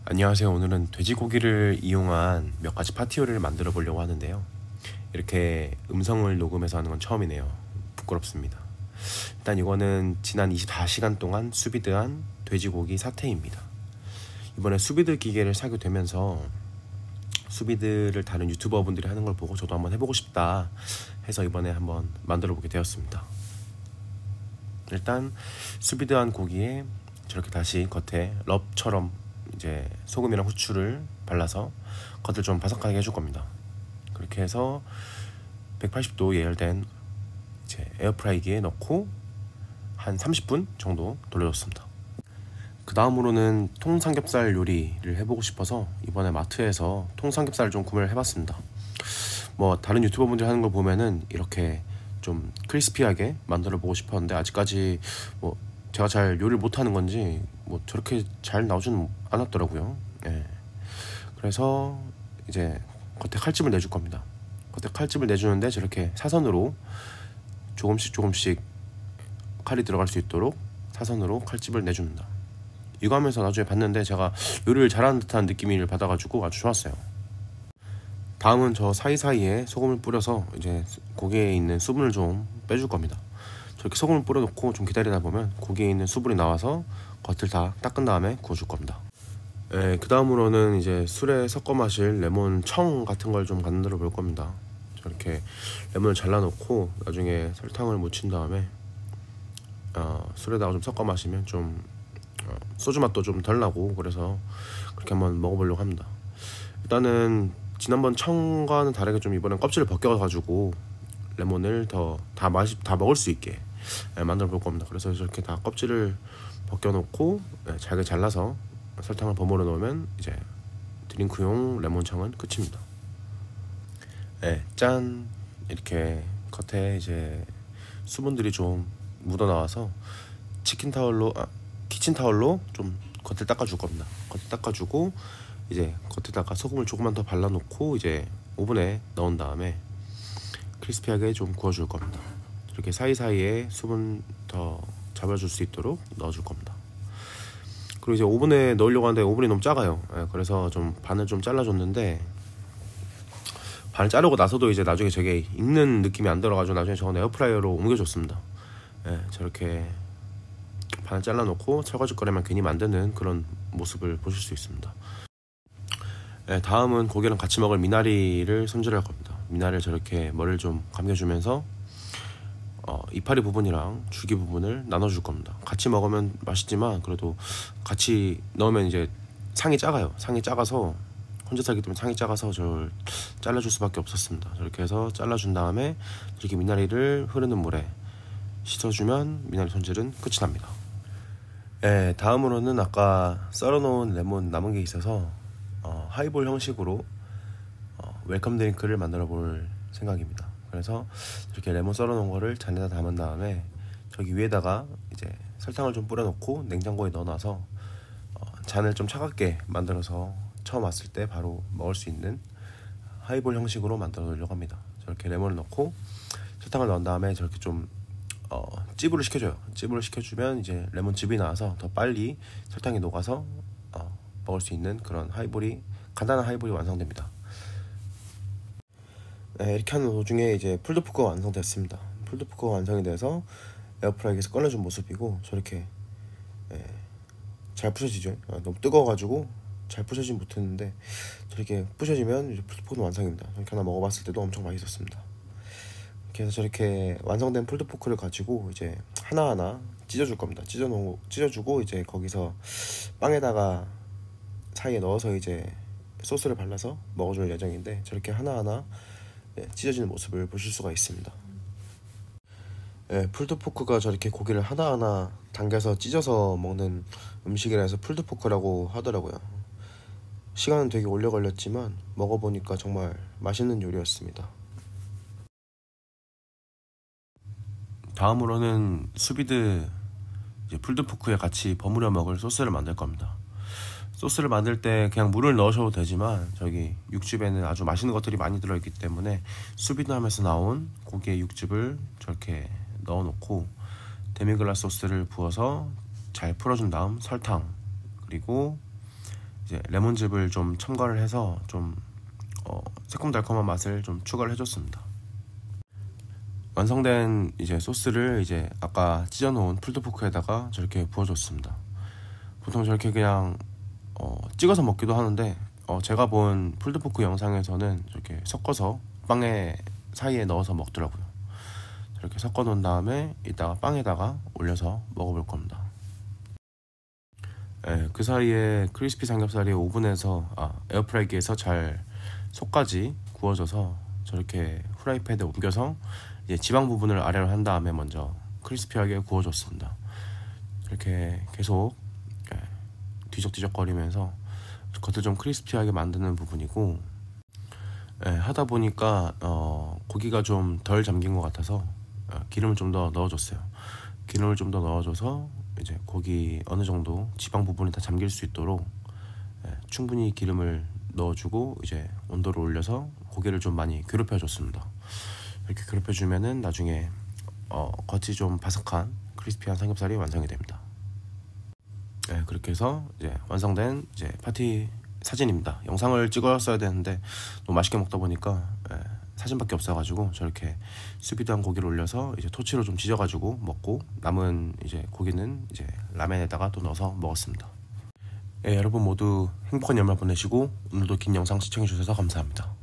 안녕하세요. 오늘은 돼지고기를 이용한 몇 가지 파티 요리를 만들어 보려고 하는데요. 이렇게 음성을 녹음해서 하는 건 처음이네요. 부끄럽습니다. 일단 이거는 지난 24시간 동안 수비드한 돼지고기 사태입니다. 이번에 수비드 기계를 사게 되면서 수비드를 다른 유튜버분들이 하는 걸 보고 저도 한번 해보고 싶다 해서 이번에 한번 만들어 보게 되었습니다. 일단 수비드한 고기에 저렇게 다시 겉에 럽처럼 이제 소금이랑 후추를 발라서 겉을 좀 바삭하게 해줄 겁니다. 그렇게 해서 180도 예열된 이제 에어프라이기에 넣고 한 30분 정도 돌려줬습니다. 그 다음으로는 통삼겹살 요리를 해보고 싶어서 이번에 마트에서 통삼겹살을 좀 구매를 해봤습니다. 뭐 다른 유튜버분들 하는 걸 보면은 이렇게 좀 크리스피하게 만들어 보고 싶었는데 아직까지 뭐 제가 잘 요리를 못하는 건지 뭐 저렇게 잘 나오지는 않았더라고요. 예. 그래서 이제 겉에 칼집을 내줄 겁니다. 겉에 칼집을 내주는데 저렇게 사선으로 조금씩 칼이 들어갈 수 있도록 사선으로 칼집을 내줍니다. 이거 하면서 나중에 봤는데 제가 요리를 잘하는 듯한 느낌을 받아가지고 아주 좋았어요. 다음은 저 사이사이에 소금을 뿌려서 이제 고기에 있는 수분을 좀 빼줄 겁니다. 저렇게 소금을 뿌려놓고 좀 기다리다 보면 고기에 있는 수분이 나와서 겉을 다 닦은 다음에 구워줄 겁니다. 그 다음으로는 이제 술에 섞어 마실 레몬 청 같은 걸 좀 만들어 볼 겁니다. 저렇게 레몬을 잘라놓고 나중에 설탕을 묻힌 다음에 술에다가 좀 섞어 마시면 좀 소주 맛도 좀 덜 나고 그래서 그렇게 한번 먹어보려고 합니다. 일단은 지난번 청과는 다르게 좀 이번엔 껍질을 벗겨가지고 레몬을 다 먹을 수 있게 만들어 볼 겁니다. 그래서 이렇게 다 껍질을 벗겨놓고 잘게 잘라서 설탕을 버무려 놓으면 이제 드링크용 레몬청은 끝입니다. 짠! 이렇게 겉에 이제 수분들이 좀 묻어 나와서 키친타월로 좀 겉을 닦아줄 겁니다. 겉을 닦아주고 이제 겉에다가 소금을 조금만 더 발라놓고 이제 오븐에 넣은 다음에 크리스피하게 좀 구워줄 겁니다. 이렇게 사이사이에 수분 더 잡아줄 수 있도록 넣어줄 겁니다. 그리고 이제 오븐에 넣으려고 하는데 오븐이 너무 작아요. 그래서 좀 반을 좀 잘라줬는데 반을 자르고 나서도 이제 나중에 저게 익는 느낌이 안 들어가지고 나중에 저건 에어프라이어로 옮겨줬습니다. 저렇게 반을 잘라놓고 설거지거리만 괜히 만드는 그런 모습을 보실 수 있습니다. 다음은 고기랑 같이 먹을 미나리를 손질할 겁니다. 미나리를 저렇게 머리를 좀 감겨주면서 이파리 부분이랑 줄기 부분을 나눠줄 겁니다. 같이 먹으면 맛있지만 그래도 같이 넣으면 이제 상이 작아요. 상이 작아서 혼자 살기 때문에 상이 작아서 저를 잘라줄 수밖에 없었습니다. 저렇게 해서 잘라준 다음에 이렇게 미나리를 흐르는 물에 씻어주면 미나리 손질은 끝이 납니다. 다음으로는 아까 썰어놓은 레몬 남은 게 있어서 하이볼 형식으로 웰컴 드링크를 만들어 볼 생각입니다. 그래서 이렇게 레몬 썰어 놓은 거를 잔에다 담은 다음에 저기 위에다가 이제 설탕을 좀 뿌려 놓고 냉장고에 넣어 놔서 잔을 좀 차갑게 만들어서 처음 왔을 때 바로 먹을 수 있는 하이볼 형식으로 만들어 놓으려고 합니다. 저렇게 레몬을 넣고 설탕을 넣은 다음에 저렇게 좀 찌부를 시켜줘요. 찌부를 시켜주면 이제 레몬즙이 나와서 더 빨리 설탕이 녹아서 먹을 수 있는 그런 간단한 하이볼이 완성됩니다. 이렇게 하는 도중에 이제 풀드포크가 완성됐습니다. 풀드포크가 완성이 돼서 에어프라이기에서 꺼내준 모습이고 저렇게 잘 부셔지죠. 너무 뜨거워가지고 잘 부셔지지 못했는데 저렇게 부셔지면 이제 풀드포크는 완성입니다. 저렇게 하나 먹어봤을 때도 엄청 맛있었습니다. 그래서 저렇게 완성된 풀드포크를 가지고 이제 하나하나 찢어줄 겁니다. 찢어주고 이제 거기서 빵에다가 사이에 넣어서 이제 소스를 발라서 먹어줄 예정인데 저렇게 하나하나 찢어지는 모습을 보실 수가 있습니다. 풀드포크가 저렇게 고기를 하나하나 당겨서 찢어서 먹는 음식이라 해서 풀드포크라고 하더라고요. 시간은 되게 오래 걸렸지만 먹어보니까 정말 맛있는 요리였습니다. 다음으로는 수비드 풀드포크에 같이 버무려 먹을 소스를 만들 겁니다. 소스를 만들 때 그냥 물을 넣으셔도 되지만 저기 육즙에는 아주 맛있는 것들이 많이 들어있기 때문에 수비드함에서 나온 고기의 육즙을 저렇게 넣어놓고 데미글라스 소스를 부어서 잘 풀어준 다음 설탕 그리고 이제 레몬즙을 좀 첨가를 해서 좀 새콤달콤한 맛을 좀 추가를 해줬습니다. 완성된 이제 소스를 이제 아까 찢어놓은 풀드포크에다가 저렇게 부어줬습니다. 보통 저렇게 그냥 찍어서 먹기도 하는데 제가 본 풀드포크 영상에서는 저렇게 섞어서 빵에 사이에 넣어서 먹더라고요. 저렇게 섞어 놓은 다음에 이따가 빵에다가 올려서 먹어볼 겁니다. 그 사이에 크리스피 삼겹살이 오븐에서 에어프라이기에서 잘 속까지 구워져서 저렇게 후라이팬에 옮겨서 이제 지방 부분을 아래로 한 다음에 먼저 크리스피하게 구워줬습니다. 이렇게 계속 뒤적뒤적거리면서 겉을 좀 크리스피하게 만드는 부분이고, 하다 보니까 고기가 좀 덜 잠긴 것 같아서 기름을 좀 더 넣어줬어요. 기름을 좀 더 넣어줘서 이제 고기 어느 정도 지방 부분이 다 잠길 수 있도록 충분히 기름을 넣어주고 이제 온도를 올려서 고기를 좀 많이 괴롭혀줬습니다. 이렇게 괴롭혀주면은 나중에 겉이 좀 바삭한 크리스피한 삼겹살이 완성이 됩니다. 그렇게 해서 이제 완성된 이제 파티 사진입니다. 영상을 찍었어야 되는데 너무 맛있게 먹다 보니까 사진밖에 없어가지고 저렇게 수비드한 고기를 올려서 이제 토치로 좀 지져가지고 먹고, 남은 이제 고기는 이제 라멘에다가 또 넣어서 먹었습니다. 여러분 모두 행복한 연말 보내시고 오늘도 긴 영상 시청해주셔서 감사합니다.